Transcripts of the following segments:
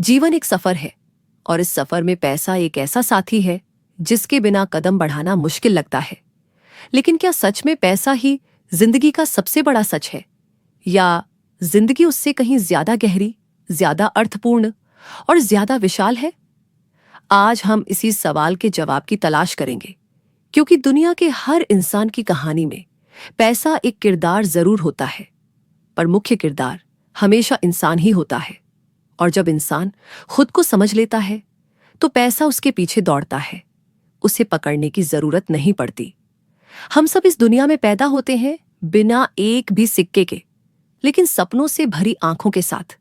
जीवन एक सफर है और इस सफर में पैसा एक ऐसा साथी है जिसके बिना कदम बढ़ाना मुश्किल लगता है। लेकिन क्या सच में पैसा ही जिंदगी का सबसे बड़ा सच है, या जिंदगी उससे कहीं ज्यादा गहरी, ज्यादा अर्थपूर्ण और ज्यादा विशाल है? आज हम इसी सवाल के जवाब की तलाश करेंगे, क्योंकि दुनिया के हर इंसान की कहानी में पैसा एक किरदार जरूर होता है, पर मुख्य किरदार हमेशा इंसान ही होता है। और जब इंसान खुद को समझ लेता है तो पैसा उसके पीछे दौड़ता है, उसे पकड़ने की जरूरत नहीं पड़ती। हम सब इस दुनिया में पैदा होते हैं बिना एक भी सिक्के के, लेकिन सपनों से भरी आंखों के साथ।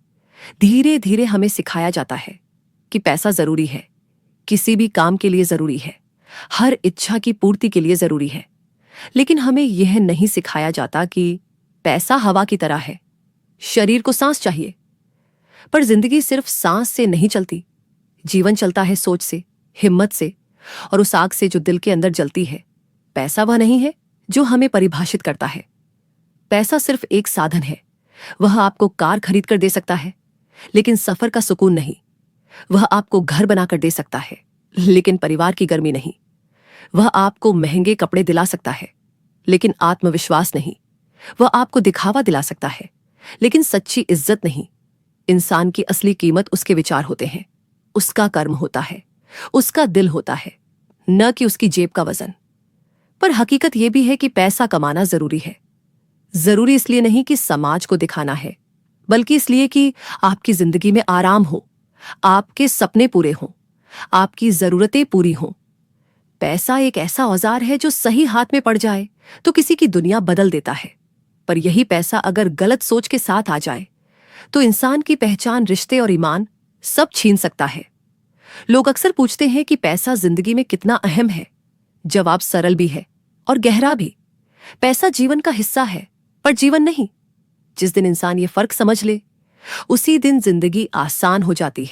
धीरे धीरे हमें सिखाया जाता है कि पैसा जरूरी है, किसी भी काम के लिए जरूरी है, हर इच्छा की पूर्ति के लिए जरूरी है। लेकिन हमें यह नहीं सिखाया जाता कि पैसा हवा की तरह है, शरीर को सांस चाहिए। पर जिंदगी सिर्फ सांस से नहीं चलती, जीवन चलता है सोच से, हिम्मत से और उस आग से जो दिल के अंदर जलती है। पैसा वह नहीं है जो हमें परिभाषित करता है। पैसा सिर्फ एक साधन है। वह आपको कार खरीद कर दे सकता है, लेकिन सफर का सुकून नहीं। वह आपको घर बनाकर दे सकता है, लेकिन परिवार की गर्मी नहीं। वह आपको महंगे कपड़े दिला सकता है, लेकिन आत्मविश्वास नहीं। वह आपको दिखावा दिला सकता है, लेकिन सच्ची इज्जत नहीं। इंसान की असली कीमत उसके विचार होते हैं, उसका कर्म होता है, उसका दिल होता है, न कि उसकी जेब का वजन। पर हकीकत यह भी है कि पैसा कमाना जरूरी है। जरूरी इसलिए नहीं कि समाज को दिखाना है, बल्कि इसलिए कि आपकी जिंदगी में आराम हो, आपके सपने पूरे हों, आपकी जरूरतें पूरी हों। पैसा एक ऐसा औजार है जो सही हाथ में पड़ जाए तो किसी की दुनिया बदल देता है, पर यही पैसा अगर गलत सोच के साथ आ जाए तो इंसान की पहचान, रिश्ते और ईमान सब छीन सकता है। लोग अक्सर पूछते हैं कि पैसा जिंदगी में कितना अहम है। जवाब सरल भी है और गहरा भी। पैसा जीवन का हिस्सा है, पर जीवन नहीं। जिस दिन इंसान ये फर्क समझ ले, उसी दिन जिंदगी आसान हो जाती है।